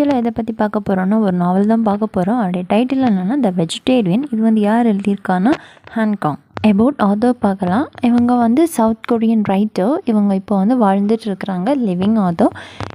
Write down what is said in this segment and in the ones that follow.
வீடியோவில் எதை பற்றி பார்க்க போகிறோன்னா ஒரு நாவல் தான் பார்க்க போகிறோம். அதோடைய டைட்டில் என்னென்னா த வெஜிடேரியன். இது வந்து யார் எழுதியிருக்கான்னா ஹான்காங். அபவுட் ஆதர் பார்க்கலாம். இவங்க வந்து சவுத் கொரியன் ரைட்டர். இவங்க இப்போ வந்து வாழ்ந்துட்டு இருக்கிறாங்க, லிவிங் ஆதர்.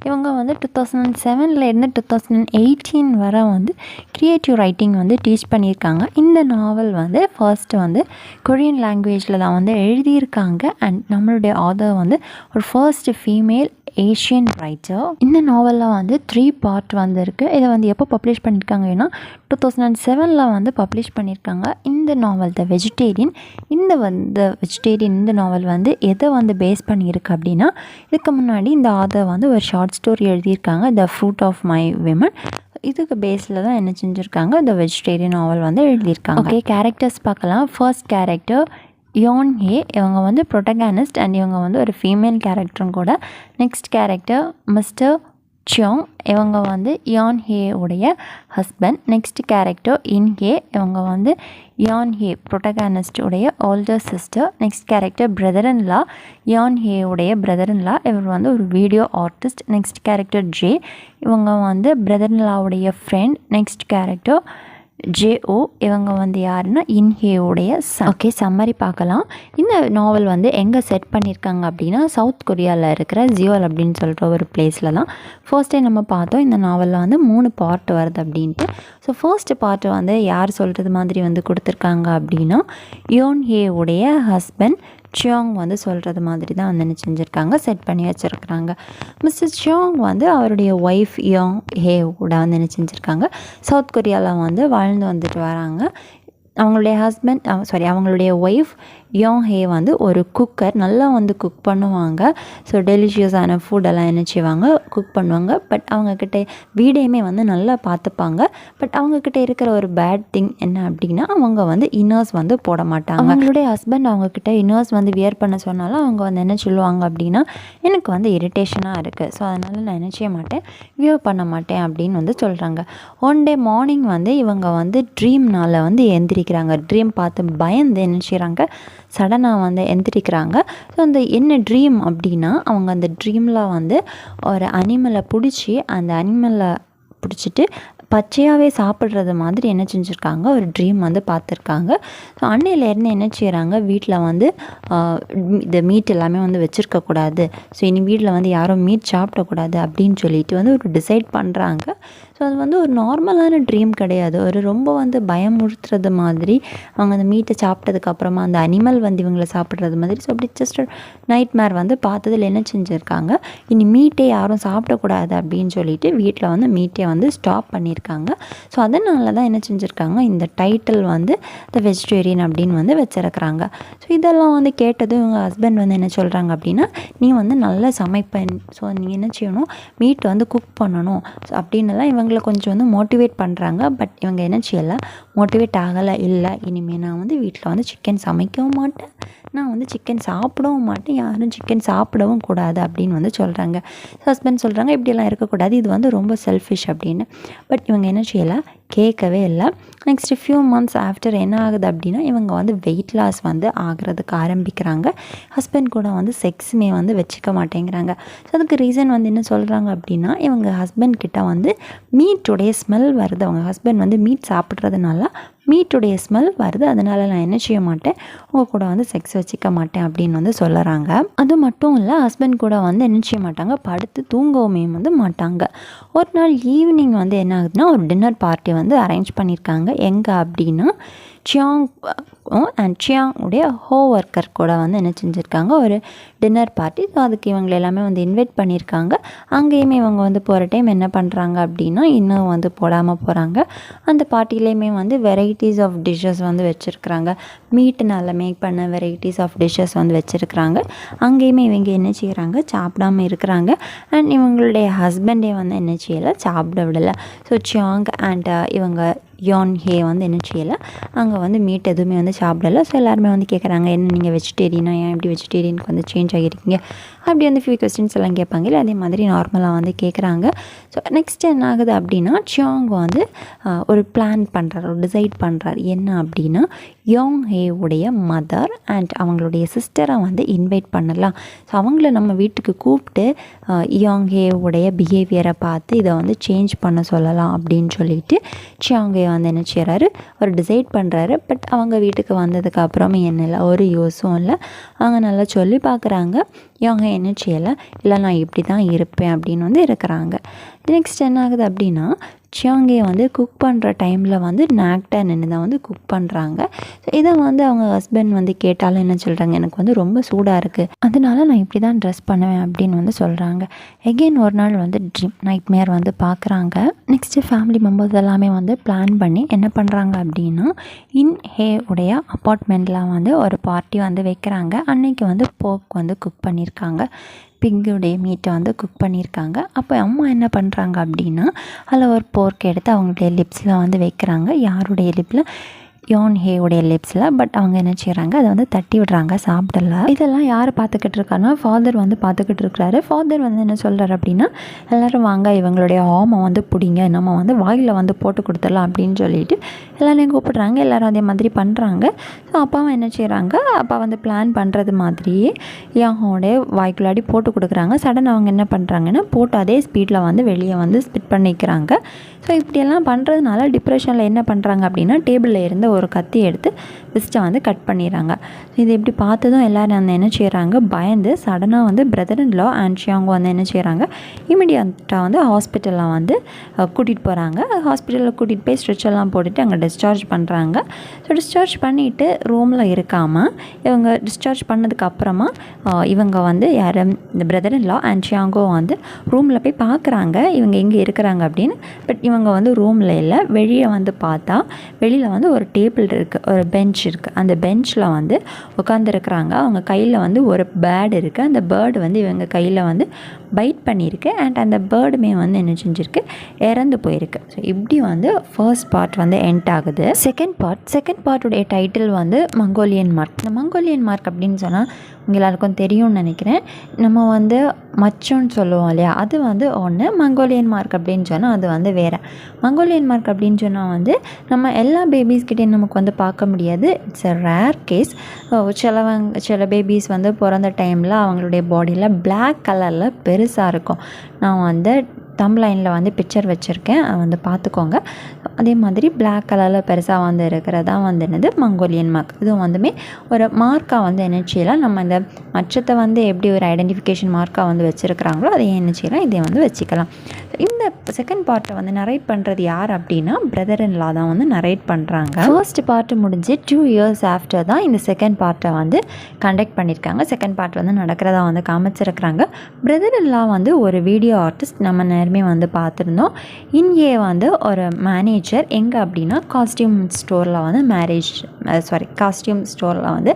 இவங்க வந்து 2007 2018 வரை வந்து க்ரியேட்டிவ் ரைட்டிங் வந்து டீச் பண்ணியிருக்காங்க. இந்த நாவல் வந்து ஃபர்ஸ்ட்டு வந்து கொரியன் லாங்குவேஜில் தான் வந்து எழுதியிருக்காங்க. அண்ட் நம்மளுடைய ஆதர் வந்து ஒரு ஃபர்ஸ்ட் ஃபீமேல் ஏஷியன் ரைட்டர். இந்த நாவலில் வந்து 3 பார்ட் வந்துருக்கு. இதை வந்து எப்போ பப்ளிஷ் பண்ணியிருக்காங்கன்னா 2007 வந்து பப்ளிஷ் பண்ணியிருக்காங்க. இந்த நாவல் த வெஜிடேரியன். இந்த நாவல் வந்து எதை வந்து பேஸ் பண்ணியிருக்கு அப்படின்னா, இதுக்கு முன்னாடி இந்த ஆதர் வந்து ஒரு ஷார்ட் ஸ்டோரி எழுதியிருக்காங்க, the fruit of my women. இதுக்கு பேஸில் தான் என்ன செஞ்சுருக்காங்க, த வெஜிடேரியன் நாவல் வந்து எழுதியிருக்காங்க. ஓகே, கேரக்டர்ஸ் பார்க்கலாம். ஃபர்ஸ்ட் கேரக்டர் யோன் ஹே. இவங்க வந்து ப்ரொட்டகானிஸ்ட் அண்ட் இவங்க வந்து ஒரு ஃபீமேல் கேரக்டரும் கூட. Next character mister Seong. இவங்க வந்து யான் ஹே உடைய husband. Next character In Hee. இவங்க வந்து யான் ஹே ப்ரொட்டகானிஸ்ட் உடைய older sister. Next character brother in law. Yan Hee உடைய பிரதர் இன் லா. இவர் வந்து ஒரு video artist. Next character J. இவங்க வந்து பிரதர் இன் லாவுடைய ஃப்ரெண்ட். Next character Jo. இவங்க வந்து யாருன்னா இன்ஹேவுடைய சன். ஓகே, சம்மரி பார்க்கலாம். இந்த நாவல் வந்து எங்கே செட் பண்ணியிருக்காங்க அப்படின்னா, சவுத் கொரியாவில் இருக்கிற ஜியோல் அப்படின்னு சொல்கிற ஒரு பிளேஸில் தான். ஃபர்ஸ்ட் டைம் நம்ம பார்த்தோம் இந்த நாவலில் வந்து 3 பார்ட் வருது அப்படின்ட்டு. ஸோ ஃபர்ஸ்ட் பார்ட் வந்து யார் சொல்கிறது மாதிரி வந்து கொடுத்துருக்காங்க அப்படின்னா, யோன் ஹேவுடைய ஹஸ்பண்ட் சியோங் வந்து சொல்கிறது மாதிரி தான் வந்து என்ன செஞ்சுருக்காங்க, செட் பண்ணி வச்சுருக்குறாங்க. மிஸ்டர் சியோங் வந்து அவருடைய ஒய்ஃப் யோங் ஹே கூட வந்து என்ன செஞ்சுருக்காங்க, சவுத் கொரியாவில் வந்து வாழ்ந்து வந்துட்டு வராங்க. அவங்களுடைய ஒய்ஃப் யோங் ஹே வந்து ஒரு குக்கர். நல்லா வந்து குக் பண்ணுவாங்க. ஸோ டெலிஷியஸான ஃபுட்டெல்லாம் என்ன செய்வாங்க, குக் பண்ணுவாங்க. பட் அவங்கக்கிட்ட வீடையுமே வந்து நல்லா பார்த்துப்பாங்க. பட் அவங்கக்கிட்ட இருக்கிற ஒரு பேட் திங் என்ன அப்படின்னா, அவங்க வந்து இன்னர்ஸ் வந்து போட மாட்டாங்க. அவங்களுடைய ஹஸ்பண்ட் அவங்கக்கிட்ட இன்னர்ஸ் வந்து வியர் பண்ண சொன்னாலும் அவங்க வந்து என்ன சொல்லுவாங்க அப்படின்னா, எனக்கு வந்து இரிட்டேஷனாக இருக்குது, ஸோ அதனால் நான் என்ன செய்ய மாட்டேன், வியர் பண்ண மாட்டேன் அப்படின்னு வந்து சொல்கிறாங்க. ஒன் டே மார்னிங் வந்து இவங்க வந்து ட்ரீம்னால் வந்து எந்திரிக்கிறாங்க. ட்ரீம் பார்த்து பயந்து என்ன செய்கிறாங்க, சடனாக வந்து எந்திரிக்கிறாங்க. ஸோ அந்த என்ன ட்ரீம் அப்படின்னா, அவங்க அந்த ட்ரீமில் வந்து ஒரு அனிமலை பிடிச்சி அந்த அனிமலை பிடிச்சிட்டு பச்சையாகவே சாப்பிட்றது மாதிரி என்ன செஞ்சுருக்காங்க, ஒரு ட்ரீம் வந்து பார்த்துருக்காங்க. ஸோ அன்னையிலேருந்து என்ன செய்கிறாங்க, வீட்டில் வந்து இந்த மீட் எல்லாமே வந்து வச்சுருக்கக்கூடாது, ஸோ இனி வீட்டில் வந்து யாரும் மீட் சாப்பிடக்கூடாது அப்படின்னு சொல்லிட்டு வந்து ஒரு டிசைட் பண்ணுறாங்க. ஸோ அது வந்து ஒரு நார்மலான ட்ரீம் கிடையாது, ஒரு ரொம்ப வந்து பயமுறுத்துறது மாதிரி. அவங்க அந்த மீட்டை சாப்பிட்டதுக்கப்புறமா அந்த அனிமல் வந்து இவங்களை சாப்பிட்றது மாதிரி. ஸோ அப்படி ஜஸ்ட் நைட் மேர் வந்து பார்த்ததில் என்ன செஞ்சுருக்காங்க, இனி மீட்டே யாரும் சாப்பிடக்கூடாது அப்படின்னு சொல்லிட்டு வீட்டில் வந்து மீட்டை வந்து ஸ்டாப் பண்ணியிருக்காங்க. ஸோ அதனால தான் என்ன செஞ்சுருக்காங்க, இந்த டைட்டில் வந்து த வெஜிடேரியன் அப்படின்னு வந்து வச்சுருக்கிறாங்க. ஸோ இதெல்லாம் வந்து கேட்டதும் இவங்க ஹஸ்பண்ட் வந்து என்ன சொல்கிறாங்க அப்படின்னா, நீ வந்து நல்லா சமைப்பேன், ஸோ நீ என்ன செய்யணும், மீட் வந்து குக் பண்ணணும், ஸோ அப்படின்னுலாம் இவங்களை கொஞ்சம் வந்து மோட்டிவேட் பண்ணுறாங்க. பட் இவங்க என்ன செய்யலை, மோட்டிவேட் ஆகலை. இல்லை, இனிமேல் நான் வந்து வீட்டில் வந்து சிக்கன் சமைக்கவும் மாட்டேன், நான் வந்து சிக்கன் சாப்பிடவும் மாட்டேன், யாரும் சிக்கன் சாப்பிடவும் கூடாது அப்படின்னு வந்து சொல்கிறாங்க. ஹஸ்பண்ட் சொல்கிறாங்க, இப்படியெல்லாம் இருக்கக்கூடாது, இது வந்து ரொம்ப செல்ஃபிஷ் அப்படின்னு. பட் இவங்க என்ன செய்யலை, கேட்கவே இல்லை. நெக்ஸ்ட் ஃபியூ மந்த்ஸ் ஆஃப்டர் என்ன ஆகுது அப்படின்னா, இவங்க வந்து வெயிட் லாஸ் வந்து ஆகிறதுக்கு ஆரம்பிக்கிறாங்க. ஹஸ்பண்ட் கூட வந்து செக்ஸுமே வந்து வச்சுக்க மாட்டேங்கிறாங்க. ஸோ அதுக்கு ரீசன் வந்து என்ன சொல்கிறாங்க அப்படின்னா, இவங்க ஹஸ்பண்ட் கிட்ட வந்து மீட்டுடைய ஸ்மெல் வருது, அவங்க ஹஸ்பண்ட் வந்து மீட் சாப்பிட்றதுனால மீட்டுடைய ஸ்மெல் வருது, அதனால் நான் என்ன செய்ய மாட்டேன், உங்கள் கூட வந்து செக்ஸ் வச்சுக்க மாட்டேன் அப்படின்னு வந்து சொல்லுறாங்க. அது மட்டும் இல்லை, ஹஸ்பண்ட் கூட வந்து என்ன செய்ய மாட்டாங்க, படுத்து தூங்கவுமே வந்து மாட்டாங்க. ஒரு நாள் ஈவினிங் வந்து என்ன ஆகுதுன்னா, ஒரு டின்னர் பார்ட்டி வந்து அரேஞ்ச் பண்ணியிருக்காங்க. எங்கே அப்படின்னா, சியாங் அண்ட் சியாங் உடைய ஹோ ஒர்க்கர் கூட வந்து என்ன செஞ்சுருக்காங்க, ஒரு டின்னர் பார்ட்டி. ஸோ அதுக்கு இவங்களை எல்லாமே வந்து இன்வைட் பண்ணியிருக்காங்க. அங்கேயுமே இவங்க வந்து போகிற டைம் என்ன பண்ணுறாங்க அப்படின்னா, இன்னும் வந்து போடாமல் போகிறாங்க. அந்த பார்ட்டிலையுமே வந்து வெரைட்டிஸ் ஆஃப் டிஷ்ஷஸ் வந்து வச்சுருக்குறாங்க. மீட்டுனால் மேக் பண்ண வெரைட்டிஸ் ஆஃப் டிஷ்ஷஸ் வந்து வச்சுருக்குறாங்க. அங்கேயுமே இவங்க என்ன செய்கிறாங்க, சாப்பிடாமல் இருக்கிறாங்க. அண்ட் இவங்களுடைய ஹஸ்பண்டே வந்து என்ன செய்யலை, சாப்பிட விடலை. ஸோ சியாங் அண்ட் இவங்க யோன் ஹே வந்து என்ன செய்யலை, அங்கே வந்து மீட் எதுவுமே வந்து சாப்பிடலை. ஸோ எல்லாருமே வந்து கேட்குறாங்க, என்ன நீங்கள் வெஜிடேரியனா, ஏன் இப்படி வெஜிடேரியனுக்கு வந்து சேஞ்ச் ஆகிருக்கீங்க அப்படி வந்து ஃபியூ கொஸ்டின்ஸ் எல்லாம் கேட்பாங்க. அதே மாதிரி நார்மலாக வந்து கேட்குறாங்க. ஸோ நெக்ஸ்ட் என்ன ஆகுது அப்படின்னா, சியாங் வந்து ஒரு பிளான் பண்ணுறார், ஒரு டிசைட் பண்ணுறார். என்ன அப்படின்னா, யோங் ஹே உடைய மதர் அண்ட் அவங்களுடைய சிஸ்டரை வந்து இன்வைட் பண்ணலாம். ஸோ அவங்கள நம்ம வீட்டுக்கு கூப்பிட்டு யோங் ஹே உடைய பிஹேவியரை பார்த்து இதை வந்து சேஞ்ச் பண்ண சொல்லலாம் அப்படின்னு சொல்லிட்டு சியாங் ஹே வந்து என்ன செய்கிறாரு, ஒரு டிசைட் பண்ணுறாரு. பட் அவங்க வீட்டுக்கு வந்ததுக்கு அப்புறமே என்ன இல்லை, ஒரு யூஸும் இல்லை. அவங்க நல்லா சொல்லி பார்க்குறாங்க. யோங் ஹே என்ன செய்யலை, இல்லை நான் இப்படி தான் இருப்பேன் அப்படின்னு வந்து இருக்கிறாங்க. நெக்ஸ்ட் என்ன ஆகுது அப்படின்னா, சியாங் ஹே வந்து குக் பண்ணுற டைமில் வந்து நாக்டாக நின்று தான் வந்து குக் பண்ணுறாங்க. ஸோ இதை வந்து அவங்க ஹஸ்பண்ட் வந்து கேட்டாலும் என்ன சொல்கிறாங்க, எனக்கு வந்து ரொம்ப சூடாக இருக்குது, அதனால நான் இப்படி தான் ட்ரெஸ் பண்ணுவேன் அப்படின்னு வந்து சொல்கிறாங்க. எகெயின் ஒரு நாள் வந்து ட்ரீம் நைட்மேர் வந்து பார்க்குறாங்க. நெக்ஸ்ட்டு ஃபேமிலி மெம்பர்ஸ் எல்லாமே வந்து பிளான் பண்ணி என்ன பண்ணுறாங்க அப்படின்னா, இன் ஹே உடைய அப்பார்ட்மெண்ட்டில் வந்து ஒரு பார்ட்டி வந்து வைக்கிறாங்க. அன்னைக்கு வந்து போர்க் வந்து குக் பண்ணியிருக்காங்க, பிக்குடைய மீட்டை வந்து குக் பண்ணியிருக்காங்க. அப்போ அம்மா என்ன பண்ணுறாங்க அப்படின்னா, அதில் ஒரு போர்க் எடுத்து அவங்களுடைய லிப்ஸில் வந்து வைக்கிறாங்க. யாருடைய லிப்பில், யோன் ஹே உடைய லிப்ஸில். பட் அவங்க என்ன செய்கிறாங்க, அதை வந்து தட்டி விடுறாங்க, சாப்பிடல. இதெல்லாம் யார் பார்த்துக்கிட்டு இருக்காருன்னா, ஃபாதர் வந்து பார்த்துக்கிட்டு இருக்கிறாரு. ஃபாதர் வந்து என்ன சொல்கிறார் அப்படின்னா, எல்லோரும் வாங்க இவங்களுடைய ஆமை வந்து பிடிங்க, நம்ம வந்து வாயில் வந்து போட்டு கொடுத்துடலாம் அப்படின்னு சொல்லிட்டு எல்லாரையும் கூப்பிடுறாங்க. எல்லோரும் அதே மாதிரி பண்ணுறாங்க. ஸோ அப்பாவும் என்ன செய்கிறாங்க, அப்பா வந்து பிளான் பண்ணுறது மாதிரியே யோங்கோடைய வாய்க்குள்ளாடி போட்டு கொடுக்குறாங்க. சடன் அவங்க என்ன பண்ணுறாங்கன்னா, போட்டு அதே ஸ்பீடில் வந்து வெளியே வந்து ஸ்பிட் பண்ணிக்கிறாங்க. ஸோ இப்படியெல்லாம் பண்ணுறதுனால டிப்ரெஷனில் என்ன பண்ணுறாங்க அப்படின்னா, டேபிளில் இருந்த ஒரு கத்தி எடுத்து விஸ்ட்டை வந்து கட் பண்ணிடுறாங்க. இது இப்படி பார்த்ததும் எல்லோரும் வந்து என்ன செய்கிறாங்க, பயந்து சடனாக வந்து பிரதர் இன் லா அண்ட் சியாங் வந்து என்ன செய்கிறாங்க, இமீடியட்டாக வந்து ஹாஸ்பிட்டலில் வந்து கூட்டிகிட்டு போகிறாங்க. ஹாஸ்பிட்டலில் கூட்டிகிட்டு போய் ஸ்ட்ரெச்செல்லாம் போட்டுட்டு அங்கே டிஸ்சார்ஜ் பண்ணுறாங்க. ஸோ டிஸ்சார்ஜ் பண்ணிவிட்டு ரூமில் இருக்காமல் இவங்க டிஸ்சார்ஜ் பண்ணதுக்கப்புறமா இவங்க வந்து யார், இந்த பிரதர் இன் லா அண்ட் சியாங்கோ வந்து ரூமில் போய் பார்க்குறாங்க இவங்க எங்கே இருக்கிறாங்க அப்படின்னு. பட் இவங்க வந்து ரூமில் இல்லை, வெளியே வந்து பார்த்தா வெளியில் வந்து ஒரு டேபிள் இருக்குது, ஒரு பெஞ்ச் இருக்குது. அந்த பெஞ்சில் வந்து உட்காந்துருக்குறாங்க. அவங்க கையில் வந்து ஒரு பேர்டு இருக்குது. அந்த பேர்டு வந்து இவங்க கையில் வந்து பைட் பண்ணியிருக்கு. அண்ட் அந்த பேர்டுமே வந்து என்ன செஞ்சுருக்கு, இறந்து போயிருக்கு. ஸோ இப்படி வந்து ஃபர்ஸ்ட் பார்ட் வந்து எண்ட் ஆகுது. செகண்ட் பார்ட்டுடைய டைட்டில் வந்து மங்கோலியன் மார்க். இந்த மங்கோலியன் மார்க் அப்படின்னு சொன்னால் உங்கள் எல்லாருக்கும் தெரியும்னு நினைக்கிறேன். நம்ம வந்து மச்சோன்னு சொல்லுவோம் இல்லையா, அது வந்து ஒன்று. மங்கோலியன் மார்க் அப்படின்னு சொன்னால் அது வந்து வேறு. மங்கோலியன் மார்க் அப்படின்னு சொன்னால் வந்து நம்ம எல்லா பேபிஸ்கிட்டையும் நமக்கு வந்து பார்க்க முடியாது. It's a rare case. சில பேபிஸ் வந்து பிறந்த டைமில் அவங்களுடைய பாடியில் பிளாக் கலரில் பெருசாக இருக்கும். நான் வந்து தம்ப்லைனில் வந்து பிக்சர் வச்சுருக்கேன், வந்து பார்த்துக்கோங்க. அதே மாதிரி பிளாக் கலரில் பெருசாக வந்து இருக்கிறதா வந்து என்னது மங்கோலியன் மார்க். இதுவும் வந்துமே ஒரு மார்க்காக வந்து என்ன செய்யலாம், நம்ம இந்த மச்சத்தை வந்து எப்படி ஒரு ஐடென்டிஃபிகேஷன் மார்க்காக வந்து வச்சுருக்கிறாங்களோ அதை என்ன செய்யலாம், இதை வந்து வச்சுக்கலாம். இந்த செகண்ட் பார்ட்டை வந்து நரேட் பண்ணுறது யார் அப்படின்னா, பிரதர் இன் லா தான் வந்து நரேட் பண்ணுறாங்க. ஃபர்ஸ்ட் பார்ட்டு முடிஞ்சு 2 years ஆஃப்டர் தான் இந்த செகண்ட் பார்ட்டை வந்து கண்டக்ட் பண்ணியிருக்காங்க. செகண்ட் பார்ட் வந்து நடக்கிறதா வந்து காமிச்சிருக்கிறாங்க. பிரதர் இன் லா வந்து ஒரு வீடியோ ஆர்டிஸ்ட், நம்ம நேரமே வந்து பார்த்துருந்தோம். இங்கே வந்து ஒரு மேனேஜர் எங்கே அப்படின்னா, காஸ்டியூம் ஸ்டோரில் வந்து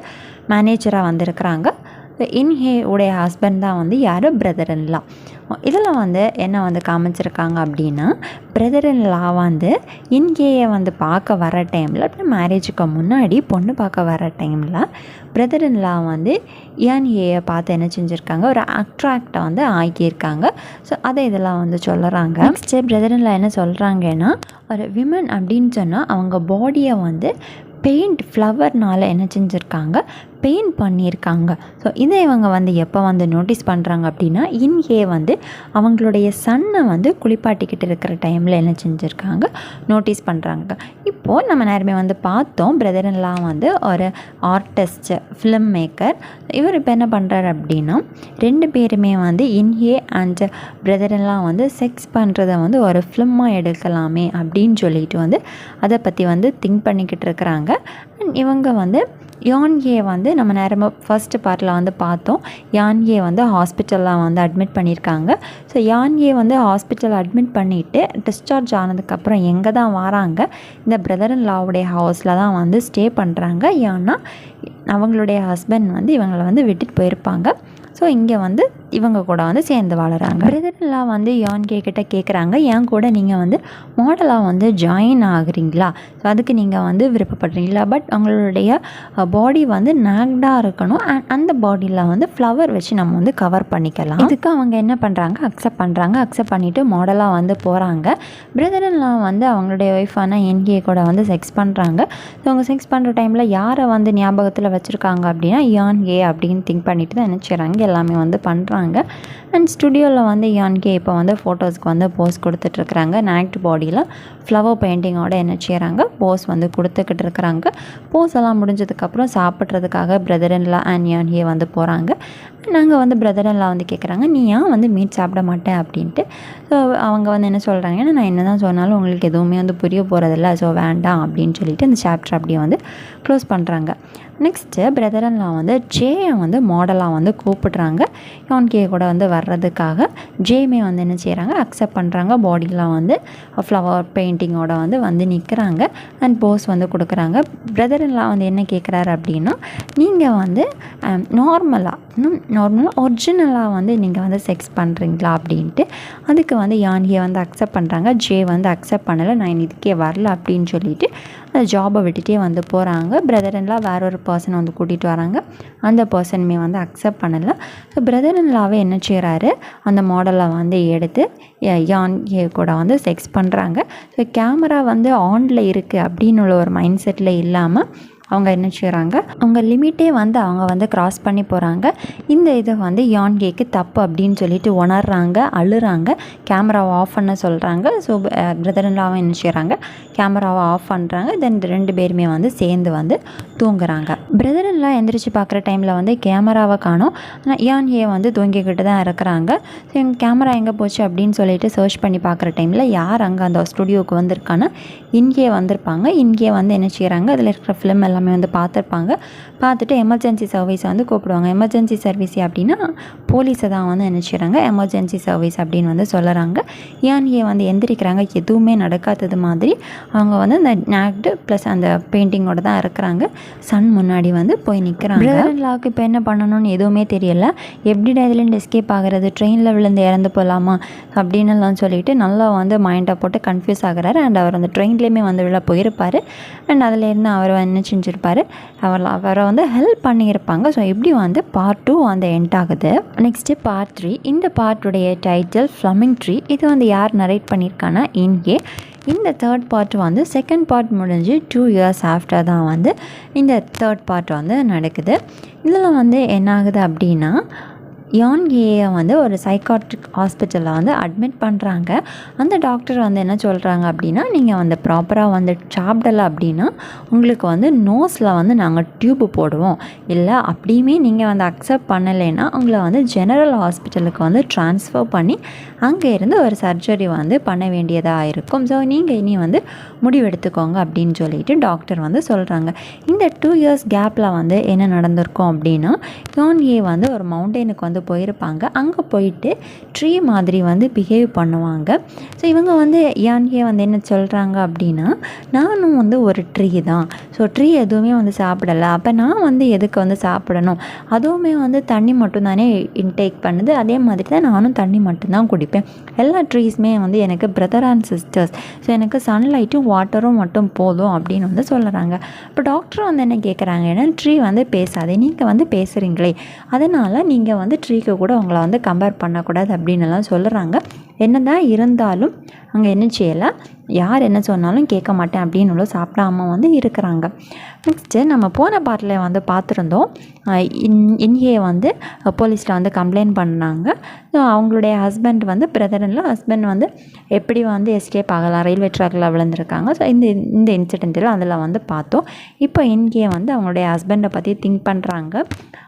மேனேஜராக வந்திருக்கிறாங்க. இன்ஹே உடைய ஹஸ்பண்ட் தான் வந்து யார், பிரதர் இன் லா. இதில் வந்து என்ன வந்து காமிச்சிருக்காங்க அப்படின்னா, பிரதர் இன் லா வந்து இன்ஹேயை வந்து பார்க்க வர டைமில், அப்புறம் மேரேஜுக்கு முன்னாடி பொண்ணு பார்க்க வர டைமில் பிரதர் இன் லா வந்து இன்ஹேயை பார்த்து என்ன செஞ்சுருக்காங்க, ஒரு அட்ராக்டை வந்து ஆக்கியிருக்காங்க. ஸோ அதை இதெல்லாம் வந்து சொல்லுறாங்க. நெக்ஸ்ட்டு பிரதர் இன் லா என்ன சொல்கிறாங்கன்னா, ஒரு விமன் அப்படின்னு சொன்னால் அவங்க பாடியை வந்து பெயிண்ட் ஃப்ளவர்னால் என்ன செஞ்சுருக்காங்க, பெயிண்ட் பண்ணியிருக்காங்க. ஸோ இதை இவங்க வந்து எப்போ வந்து நோட்டீஸ் பண்ணுறாங்க அப்படின்னா, இன்ஹே வந்து அவங்களுடைய சன்னை வந்து குளிப்பாட்டிக்கிட்டு இருக்கிற டைமில் என்ன செஞ்சுருக்காங்க, நோட்டீஸ் பண்ணுறாங்க. இப்போது நம்ம நேரமே வந்து பார்த்தோம், பிரதர் இன் லா வந்து ஒரு ஆர்டிஸ்ட், ஃபிலிம் மேக்கர். இவர் இப்போ என்ன பண்ணுறாரு அப்படின்னா, 2 பேருமே வந்து இன்ஹே அண்ட் பிரதர் இன் லா வந்து செக்ஸ் பண்ணுறதை வந்து ஒரு ஃபிலிமாக எடுக்கலாமே அப்படின்னு சொல்லிட்டு வந்து அதை பற்றி வந்து திங்க் பண்ணிக்கிட்டு இருக்கிறாங்க. இவங்க வந்து யான்ஹே வந்து நம்ம நேரமாக ஃபர்ஸ்ட் பார்ட்டில் வந்து பார்த்தோம், யான்ஹே வந்து ஹாஸ்பிட்டலில் வந்து அட்மிட் பண்ணியிருக்காங்க. ஸோ யான்ஹே வந்து ஹாஸ்பிட்டல் அட்மிட் பண்ணிவிட்டு டிஸ்சார்ஜ் ஆனதுக்கப்புறம் எங்கே தான் வராங்க, இந்த பிரதர் இன் லாவுடைய ஹவுஸில் தான் வந்து ஸ்டே பண்ணுறாங்க. ஏன்னா அவங்களுடைய ஹஸ்பண்ட் வந்து இவங்களை வந்து விட்டுட்டு போயிருப்பாங்க. ஸோ இங்கே வந்து இவங்க கூட வந்து சேர்ந்து வாழறாங்க. பிரதர்லாம் வந்து யான்கே கிட்ட கேட்குறாங்க, என் கூட நீங்கள் வந்து மாடலாக வந்து ஜாயின் ஆகுறீங்களா, ஸோ அதுக்கு நீங்கள் வந்து விருப்பப்படுறீங்களா, பட் உங்களுடைய பாடி வந்து நேக்டாக இருக்கணும், அந்த பாடியில் வந்து ஃப்ளவர் வச்சு நம்ம வந்து கவர் பண்ணிக்கலாம். இதுக்கு அவங்க என்ன பண்ணுறாங்க, அக்செப்ட் பண்ணிவிட்டு மாடலாக வந்து போகிறாங்க. பிரதர்லாம் வந்து அவங்களுடைய ஒய்ஃபான என்கே கூட வந்து செக்ஸ் பண்ணுறாங்க. ஸோ அவங்க செக்ஸ் பண்ணுற டைமில் யாரை வந்து ஞாபகத்தில் வச்சுருக்காங்க அப்படின்னா யான்கே அப்படின்னு திங்க் பண்ணிட்டு தான் என்ன செய்கிறாங்க, எல்லாமே வந்து பண்ணுறாங்க. அண்ட் ஸ்டுடியோவில் வந்து யான்கே இப்போ வந்து ஃபோட்டோஸ்க்கு வந்து போஸ் கொடுத்துட்ருக்குறாங்க. நேக்ட் பாடியில் ஃப்ளவர் பெயிண்டிங்கோட என்ன செய்கிறாங்க, போஸ் வந்து கொடுத்துக்கிட்டு இருக்கிறாங்க. போஸ் எல்லாம் முடிஞ்சதுக்கப்புறம் சாப்பிட்றதுக்காக பிரதர்இன்லா அண்ட் யான்கே வந்து போகிறாங்க. நாங்கள் வந்து பிரதர்இன்லா வந்து கேட்குறாங்க, நீ ஏன் வந்து மீட் சாப்பிட மாட்டேன் அப்படின்ட்டு. ஸோ அவங்க வந்து என்ன சொல்கிறாங்கன்னா, நான் என்ன தான் சொன்னாலும் உங்களுக்கு எதுவுமே வந்து புரிய போகிறதில்ல, ஸோ வேண்டாம் அப்படின்னு சொல்லிட்டு அந்த சாப்டர் அப்படியே வந்து க்ளோஸ் பண்ணுறாங்க. நெக்ஸ்ட்டு பிரதர்இன்லா வந்து ஜேயை வந்து மாடலாக வந்து கூப்பிடுறாங்க யான்கே கூட வந்து வர்றதுக்காக. ஜேமே வந்து என்ன செய்கிறாங்க, அக்செப்ட் பண்ணுறாங்க. பாடிலாம் வந்து ஃப்ளவர் பெயிண்டிங்கோட வந்து நிற்கிறாங்க அண்ட் போஸ் வந்து கொடுக்குறாங்க. பிரதர்இன்லா வந்து என்ன கேட்குறாரு அப்படின்னா, நீங்கள் வந்து நார்மலாக ஒரிஜினலாக வந்து நீங்கள் வந்து செக்ஸ் பண்ணுறீங்களா அப்படின்ட்டு. அதுக்கு வந்து யான்கே வந்து அக்செப்ட் பண்ணுறாங்க. ஜே வந்து அக்செப்ட் பண்ணலை, நான் இதுக்கே வரல அப்படின்னு சொல்லிட்டு அந்த ஜாபை விட்டுட்டே வந்து போகிறாங்க. பிரதர்இன்லா வேற ஒரு பர்சனை வந்து கூட்டிகிட்டு வராங்க. அந்த பர்சனுமே வந்து அக்செப்ட் பண்ணலை. ஸோ பிரதர்இன்லாவே என்ன செய்கிறாரு, அந்த மாடலை வந்து எடுத்து யான்கே கூட வந்து செக்ஸ் பண்ணுறாங்க. ஸோ கேமரா வந்து ஆனில் இருக்குது அப்படின்னு உள்ள ஒரு மைண்ட் செட்டில் இல்லாமல் அவங்க என்ன செய்கிறாங்க, அவங்க லிமிட்டே வந்து அவங்க வந்து க்ராஸ் பண்ணி போகிறாங்க. இந்த இதை வந்து யான்கேக்கு தப்பு அப்படின்னு சொல்லிட்டு உணர்றாங்க, அழுறாங்க. கேமராவை ஆஃப் பண்ண சொல்கிறாங்க. ஸோ பிரதர்இன்லாவும் என்ன செய்கிறாங்க, கேமராவை ஆஃப் பண்ணுறாங்க. தென் 2 பேருமே வந்து சேர்ந்து வந்து தூங்குறாங்க. பிரதர்இன்லா எந்திரிச்சு பார்க்குற டைமில் வந்து கேமராவை காணோம். ஆனால் யான்கே வந்து தூங்கிக்கிட்டு தான் இருக்கிறாங்க. ஸோ எங்கள் கேமரா எங்கே போச்சு அப்படின்னு சொல்லிட்டு சர்ச் பண்ணி பார்க்குற டைமில் யார் அங்கே அந்த ஸ்டுடியோவுக்கு வந்திருக்கான்னா இன்கே வந்திருப்பாங்க. இன்கே வந்து என்ன செய்கிறாங்க, அதில் இருக்கிற ஃபிலிம் எல்லாமே வந்து பார்த்துருப்பாங்க. பார்த்துட்டு எமர்ஜென்சி சர்வீஸை வந்து கூப்பிடுவாங்க. எமர்ஜென்சி சர்வீஸ் அப்படின்னா போலீஸை தான் வந்து என்ன செய்கிறாங்க, எமர்ஜென்சி சர்வீஸ் அப்படின்னு வந்து சொல்லுறாங்க. யான்கே வந்து எந்திரிக்கிறாங்க. எதுவுமே நடக்காதது மாதிரி அவங்க வந்து அந்த நேக்டு ப்ளஸ் அந்த பெயிண்டிங்கோட தான் இருக்கிறாங்க. சன் முன்னாடி வந்து போய் நிற்கிறாங்க. பிரதர்இன்லாவுக்கு இப்போ என்ன பண்ணணும்னு எதுவுமே தெரியல. எப்படிடா இதுலேருந்து எஸ்கேப் ஆகிறது, ட்ரெயினில் விழுந்து இறந்து போகலாமா அப்படின்னுலாம் சொல்லிட்டு நல்லா வந்து மைண்டை போட்டு கன்ஃபியூஸ் ஆகிறாரு. அண்ட் அவர் அந்த ட்ரெயின்லேயுமே வந்து விழ போயிருப்பார். அண்ட் அதுலேருந்து அவர் என்ன செஞ்சுருப்பார், அவரை வந்து ஹெல்ப் பண்ணியிருப்பாங்க. ஸோ இப்படி வந்து பார்ட் 2 வந்து எண்ட் ஆகுது. Next part 3. இந்த பார்ட்டுடைய டைட்டில் ஃப்ளமிங் ட்ரீ. இது வந்து யார் நரேட் பண்ணியிருக்காங்கன்னா இன்கே. இந்த 3rd பார்ட் வந்து 2nd பார்ட் முடிஞ்சு 2 இயர்ஸ் ஆஃப்டர் தான் வந்து இந்த 3rd பார்ட் வந்து நடக்குது. இதில் வந்து என்ன ஆகுது அப்படின்னா, யான்கேயை வந்து ஒரு சைக்காட்ரிக் ஹாஸ்பிட்டலில் வந்து அட்மிட் பண்ணுறாங்க. அந்த டாக்டர் வந்து என்ன சொல்கிறாங்க அப்படின்னா, நீங்கள் வந்து ப்ராப்பராக வந்து சாப்பிடலை அப்படின்னா உங்களுக்கு வந்து நோஸில் வந்து நாங்கள் டியூப்பு போடுவோம், இல்லை அப்படியுமே நீங்கள் வந்து அக்செப்ட் பண்ணலைன்னா உங்களை வந்து ஜெனரல் ஹாஸ்பிட்டலுக்கு வந்து ட்ரான்ஸ்ஃபர் பண்ணி அங்கே இருந்து ஒரு சர்ஜரி வந்து பண்ண வேண்டியதாக இருக்கும். ஸோ நீங்கள் இனி வந்து முடிவெடுத்துக்கோங்க அப்படின்னு சொல்லிட்டு டாக்டர் வந்து சொல்கிறாங்க. இந்த 2 இயர்ஸ் கேப்பில் வந்து என்ன நடந்திருக்கும் அப்படின்னா, யான்கே வந்து ஒரு மவுண்டெயினுக்கு வந்து போயிருப்பாங்க. அங்கே போயிட்டு ட்ரீ மாதிரி வந்து பிஹேவ் பண்ணுவாங்க. ஸோ இவங்க வந்து யான்கே வந்து என்ன சொல்கிறாங்க அப்படின்னா, நானும் வந்து ஒரு ட்ரீ தான், ஸோ ட்ரீ எதுவுமே வந்து சாப்பிடலை, அப்போ நான் வந்து எதுக்கு வந்து சாப்பிடணும், அதுவுமே வந்து தண்ணி மட்டும்தானே இன்டேக் பண்ணுது, அதே மாதிரி தான் நானும் தண்ணி மட்டும்தான் குடிப்பேன். எல்லா ட்ரீஸுமே வந்து எனக்கு பிரதர் அண்ட் சிஸ்டர்ஸ், ஸோ எனக்கு சன்லைட்டும் வாட்டரும் மட்டும் போதும் அப்படின்னு வந்து சொல்கிறாங்க. இப்போ டாக்டர் வந்து என்ன கேட்குறாங்க, ஏன்னா ட்ரீ வந்து பேசாதே, நீங்கள் வந்து பேசுகிறீங்களே, அதனால் நீங்கள் வந்து ட்ரீக்கு கூட உங்களை வந்து கம்பேர் பண்ணக்கூடாது அப்படின்னு எல்லாம் சொல்கிறாங்க. என்னதான் இருந்தாலும் அங்கே என்ன செய்யலை, யார் என்ன சொன்னாலும் கேட்க மாட்டேன் அப்படின்னு சாப்பிடாம வந்து இருக்கிறாங்க. நெக்ஸ்ட்டு நம்ம போன பார்ட்டில் வந்து பார்த்துருந்தோம், இன்கே வந்து போலீஸில் வந்து கம்ப்ளைண்ட் பண்ணாங்க. ஸோ அவங்களுடைய ஹஸ்பண்ட் வந்து ஹஸ்பண்ட் வந்து எப்படி வந்து எஸ்கேப் ஆகலாம், ரயில்வே ட்ராக்கில் விழுந்திருக்காங்க. ஸோ இந்த இன்சிடென்ட்டில் அதில் வந்து பார்த்தோம். இப்போ இன்கே வந்து அவங்களுடைய ஹஸ்பண்டை பற்றி திங்க் பண்ணுறாங்க.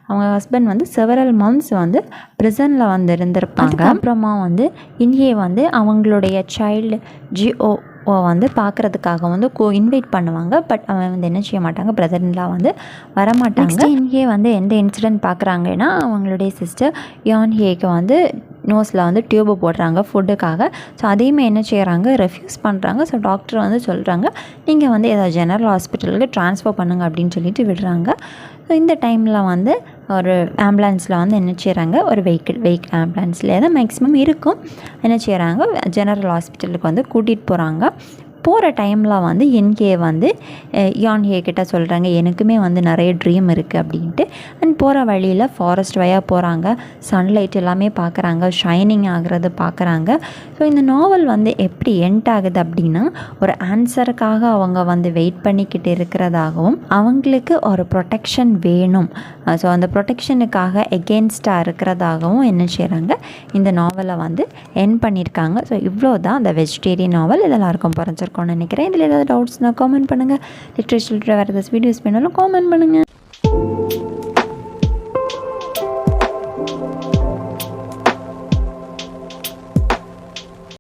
அவங்க ஹஸ்பண்ட் வந்து செவரல் மந்த்ஸ் வந்து ப்ரிசனில் வந்து இருந்திருப்பாங்க. அப்புறமா வந்து இன்கே வந்து அவங்களுடைய சைல்டு ஜிஓ வந்து பார்க்குறதுக்காக வந்து இன்வைட் பண்ணுவாங்க. பட் அவன் வந்து என்ன செய்ய மாட்டாங்க, பிரதர்இன்லா வந்து வரமாட்டாங்க. இன்கே வந்து எந்த இன்சிடென்ட் பார்க்குறாங்கன்னா, அவங்களுடைய சிஸ்டர் யான்கேக்கு வந்து நோஸில் வந்து டியூப்பு போடுறாங்க ஃபுட்டுக்காக. ஸோ அதையுமே என்ன செய்கிறாங்க, ரெஃப்யூஸ் பண்ணுறாங்க. ஸோ டாக்டர் வந்து சொல்கிறாங்க, நீங்கள் வந்து ஏதாவது ஜெனரல் ஹாஸ்பிட்டலுக்கு ட்ரான்ஸ்ஃபர் பண்ணுங்கள் அப்படின்னு சொல்லிட்டு விடுறாங்க. ஸோ இந்த டைமில் வந்து ஒரு ஆம்புலன்ஸில் வந்து என்ன செய்கிறாங்க, ஒரு வெஹிக்கிள் ஆம்புலன்ஸில் தான் மேக்ஸிமம் இருக்கும். என்ன செய்கிறாங்க, ஜெனரல் ஹாஸ்பிட்டலுக்கு வந்து கூட்டிகிட்டு போகிறாங்க. போகிற டைமில் வந்து என்கே வந்து யான்ஹே கிட்ட சொல்கிறாங்க, எனக்குமே வந்து நிறைய ட்ரீம் இருக்குது அப்படின்ட்டு. அண்ட் போகிற வழியில் ஃபாரஸ்ட் வழியாக போகிறாங்க, சன்லைட் எல்லாமே பார்க்குறாங்க, ஷைனிங் ஆகிறது பார்க்குறாங்க. ஸோ இந்த நாவல் வந்து எப்படி எண்ட் ஆகுது அப்படின்னா, ஒரு ஆன்சருக்காக அவங்க வந்து வெயிட் பண்ணிக்கிட்டு இருக்கிறதாகவும், அவங்களுக்கு ஒரு ப்ரொடெக்ஷன் வேணும், ஸோ அந்த ப்ரொடெக்ஷனுக்காக எகெயின்ஸ்டாக இருக்கிறதாகவும் என்ன செய்கிறாங்க, இந்த நாவலை வந்து எண்ட் பண்ணியிருக்காங்க. ஸோ இவ்வளோ தான் அந்த வெஜிடேரியன் நாவல். இதெல்லாம் இருக்கும் புரிஞ்சிருக்கோன்னு நினைக்கிறேன். இதில் ஏதாவது டவுட்ஸ்னால் காமெண்ட் பண்ணுங்கள். லிட்ரேச்சர் வேறு ஏதாவது வீடியோஸ் வேணாலும் காமெண்ட் பண்ணுங்கள்.